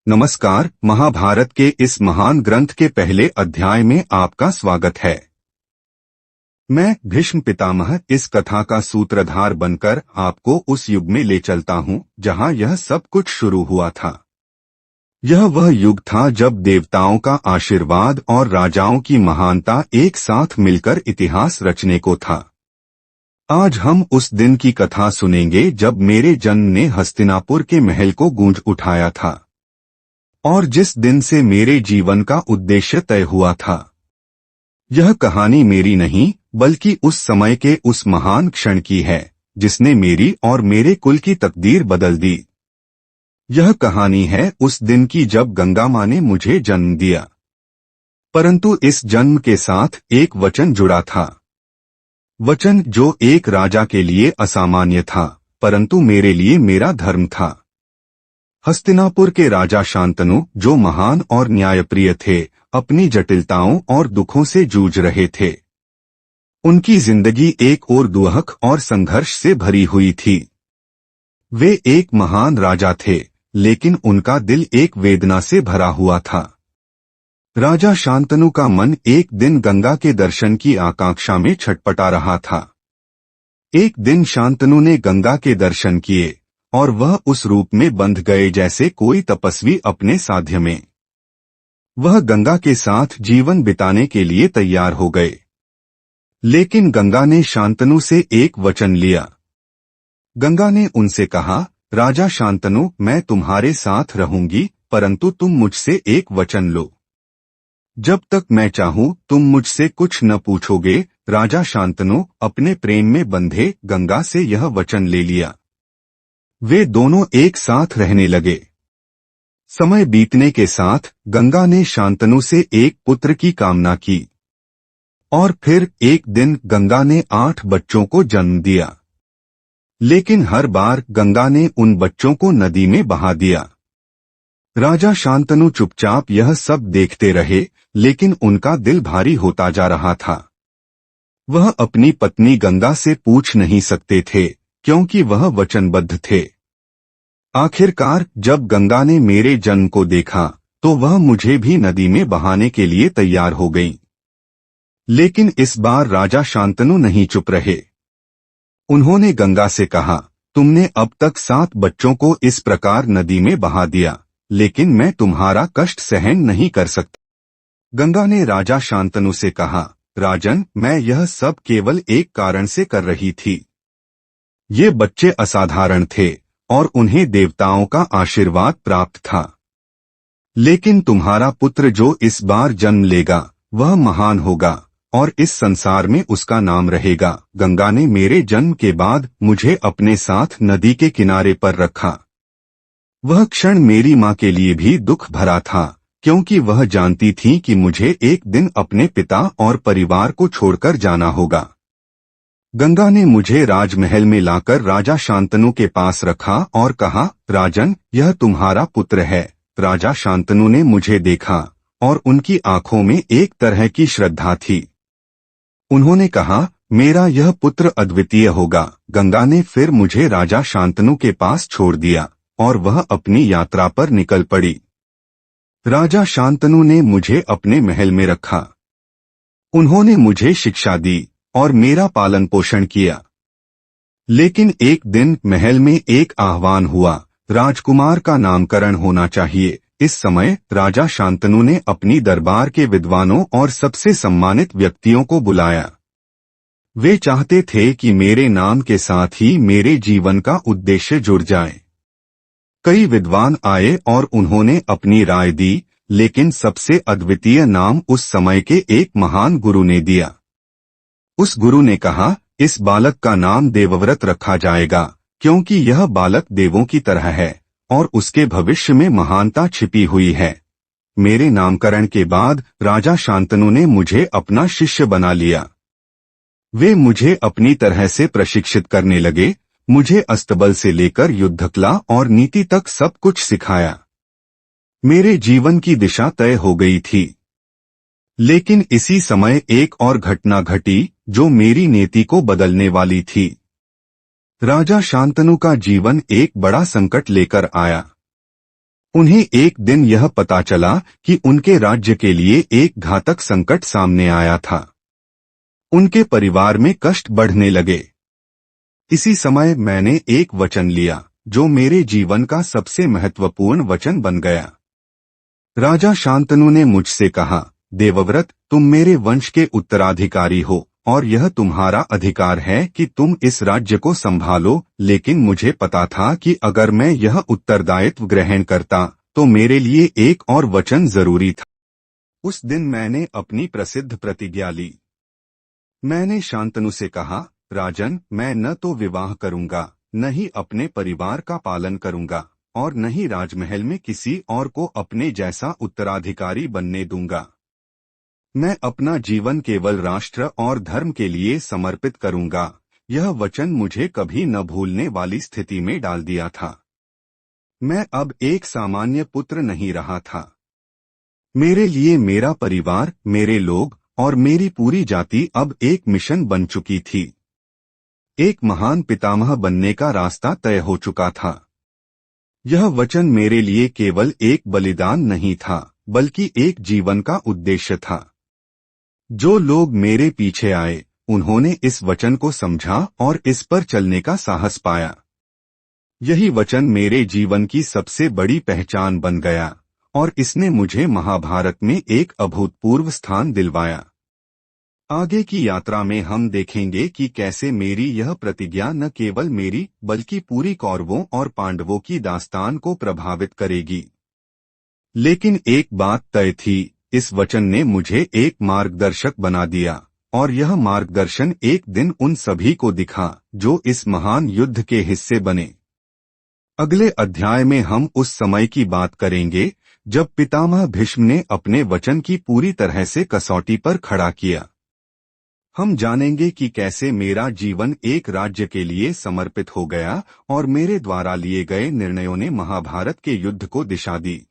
नमस्कार। महाभारत के इस महान ग्रंथ के पहले अध्याय में आपका स्वागत है। मैं भीष्म पितामह इस कथा का सूत्रधार बनकर आपको उस युग में ले चलता हूँ जहाँ यह सब कुछ शुरू हुआ था। यह वह युग था जब देवताओं का आशीर्वाद और राजाओं की महानता एक साथ मिलकर इतिहास रचने को था। आज हम उस दिन की कथा सुनेंगे जब मेरे जन्म ने हस्तिनापुर के महल को गूंज उठाया था और जिस दिन से मेरे जीवन का उद्देश्य तय हुआ था। यह कहानी मेरी नहीं बल्कि उस समय के उस महान क्षण की है जिसने मेरी और मेरे कुल की तकदीर बदल दी। यह कहानी है उस दिन की जब गंगा माँ ने मुझे जन्म दिया, परंतु इस जन्म के साथ एक वचन जुड़ा था। वचन जो एक राजा के लिए असामान्य था, परंतु मेरे लिए मेरा धर्म था। हस्तिनापुर के राजा शांतनु, जो महान और न्यायप्रिय थे, अपनी जटिलताओं और दुखों से जूझ रहे थे। उनकी जिंदगी एक ओर दुहक और संघर्ष से भरी हुई थी। वे एक महान राजा थे, लेकिन उनका दिल एक वेदना से भरा हुआ था। राजा शांतनु का मन एक दिन गंगा के दर्शन की आकांक्षा में छटपटा रहा था। एक दिन शांतनु ने गंगा के दर्शन किए और वह उस रूप में बंध गए जैसे कोई तपस्वी अपने साध्य में। वह गंगा के साथ जीवन बिताने के लिए तैयार हो गए। लेकिन गंगा ने शांतनु से एक वचन लिया। गंगा ने उनसे कहा, राजा शांतनु, मैं तुम्हारे साथ रहूंगी, परंतु तुम मुझसे एक वचन लो। जब तक मैं चाहूं तुम मुझसे कुछ न पूछोगे। राजा शांतनु अपने प्रेम में बंधे गंगा से यह वचन ले लिया। वे दोनों एक साथ रहने लगे। समय बीतने के साथ गंगा ने शांतनु से एक पुत्र की कामना की और फिर एक दिन गंगा ने 8 बच्चों को जन्म दिया। लेकिन हर बार गंगा ने उन बच्चों को नदी में बहा दिया। राजा शांतनु चुपचाप यह सब देखते रहे, लेकिन उनका दिल भारी होता जा रहा था। वह अपनी पत्नी गंगा से पूछ नहीं सकते थे क्योंकि वह वचनबद्ध थे। आखिरकार जब गंगा ने मेरे जन्म को देखा तो वह मुझे भी नदी में बहाने के लिए तैयार हो गई। लेकिन इस बार राजा शांतनु नहीं चुप रहे। उन्होंने गंगा से कहा, तुमने अब तक 7 बच्चों को इस प्रकार नदी में बहा दिया, लेकिन मैं तुम्हारा कष्ट सहन नहीं कर सकता। गंगा ने राजा शांतनु से कहा, राजन, मैं यह सब केवल एक कारण से कर रही थी। ये बच्चे असाधारण थे और उन्हें देवताओं का आशीर्वाद प्राप्त था। लेकिन तुम्हारा पुत्र जो इस बार जन्म लेगा वह महान होगा और इस संसार में उसका नाम रहेगा। गंगा ने मेरे जन्म के बाद मुझे अपने साथ नदी के किनारे पर रखा। वह क्षण मेरी माँ के लिए भी दुख भरा था, क्योंकि वह जानती थी कि मुझे एक दिन अपने पिता और परिवार को छोड़कर जाना होगा। गंगा ने मुझे राजमहल में लाकर राजा शांतनु के पास रखा और कहा, राजन, यह तुम्हारा पुत्र है। राजा शांतनु ने मुझे देखा और उनकी आंखों में एक तरह की श्रद्धा थी। उन्होंने कहा, मेरा यह पुत्र अद्वितीय होगा। गंगा ने फिर मुझे राजा शांतनु के पास छोड़ दिया और वह अपनी यात्रा पर निकल पड़ी। राजा शांतनु ने मुझे अपने महल में रखा। उन्होंने मुझे शिक्षा दी और मेरा पालन पोषण किया। लेकिन एक दिन महल में एक आह्वान हुआ, राजकुमार का नामकरण होना चाहिए। इस समय राजा शांतनु ने अपनी दरबार के विद्वानों और सबसे सम्मानित व्यक्तियों को बुलाया। वे चाहते थे कि मेरे नाम के साथ ही मेरे जीवन का उद्देश्य जुड़ जाए। कई विद्वान आए और उन्होंने अपनी राय दी, लेकिन सबसे अद्वितीय नाम उस समय के एक महान गुरु ने दिया। उस गुरु ने कहा, इस बालक का नाम देवव्रत रखा जाएगा, क्योंकि यह बालक देवों की तरह है और उसके भविष्य में महानता छिपी हुई है। मेरे नामकरण के बाद राजा शांतनु ने मुझे अपना शिष्य बना लिया। वे मुझे अपनी तरह से प्रशिक्षित करने लगे। मुझे अस्तबल से लेकर युद्धकला और नीति तक सब कुछ सिखाया। मेरे जीवन की दिशा तय हो गई थी। लेकिन इसी समय एक और घटना घटी जो मेरी नीति को बदलने वाली थी। राजा शांतनु का जीवन एक बड़ा संकट लेकर आया। उन्हें एक दिन यह पता चला कि उनके राज्य के लिए एक घातक संकट सामने आया था। उनके परिवार में कष्ट बढ़ने लगे। इसी समय मैंने एक वचन लिया जो मेरे जीवन का सबसे महत्वपूर्ण वचन बन गया। राजा शांतनु ने मुझसे कहा, देवव्रत, तुम मेरे वंश के उत्तराधिकारी हो और यह तुम्हारा अधिकार है कि तुम इस राज्य को संभालो, लेकिन मुझे पता था कि अगर मैं यह उत्तरदायित्व ग्रहण करता तो मेरे लिए एक और वचन जरूरी था। उस दिन मैंने अपनी प्रसिद्ध प्रतिज्ञा ली। मैंने शांतनु से कहा, राजन, मैं न तो विवाह करूंगा, न ही अपने परिवार का पालन करूंगा और न ही राजमहल में किसी और को अपने जैसा उत्तराधिकारी बनने दूंगा। मैं अपना जीवन केवल राष्ट्र और धर्म के लिए समर्पित करूंगा। यह वचन मुझे कभी न भूलने वाली स्थिति में डाल दिया था। मैं अब एक सामान्य पुत्र नहीं रहा था। मेरे लिए मेरा परिवार, मेरे लोग और मेरी पूरी जाति अब एक मिशन बन चुकी थी। एक महान पितामह बनने का रास्ता तय हो चुका था। यह वचन मेरे लिए केवल एक बलिदान नहीं था, बल्कि एक जीवन का उद्देश्य था। जो लोग मेरे पीछे आए, उन्होंने इस वचन को समझा और इस पर चलने का साहस पाया। यही वचन मेरे जीवन की सबसे बड़ी पहचान बन गया और इसने मुझे महाभारत में एक अभूतपूर्व स्थान दिलवाया। आगे की यात्रा में हम देखेंगे कि कैसे मेरी यह प्रतिज्ञा न केवल मेरी बल्कि पूरी कौरवों और पांडवों की दास्तान को प्रभावित करेगी। लेकिन एक बात तय थी, इस वचन ने मुझे एक मार्गदर्शक बना दिया और यह मार्गदर्शन एक दिन उन सभी को दिखा जो इस महान युद्ध के हिस्से बने। अगले अध्याय में हम उस समय की बात करेंगे जब पितामह भीष्म ने अपने वचन की पूरी तरह से कसौटी पर खड़ा किया। हम जानेंगे कि कैसे मेरा जीवन एक राज्य के लिए समर्पित हो गया और मेरे द्वारा लिए गए निर्णयों ने महाभारत के युद्ध को दिशा दी।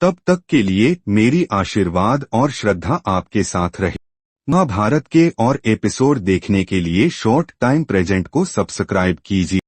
तब तक के लिए मेरी आशीर्वाद और श्रद्धा आपके साथ रहे। महाभारत के और एपिसोड देखने के लिए शॉर्ट टाइम प्रेजेंट को सब्सक्राइब कीजिए।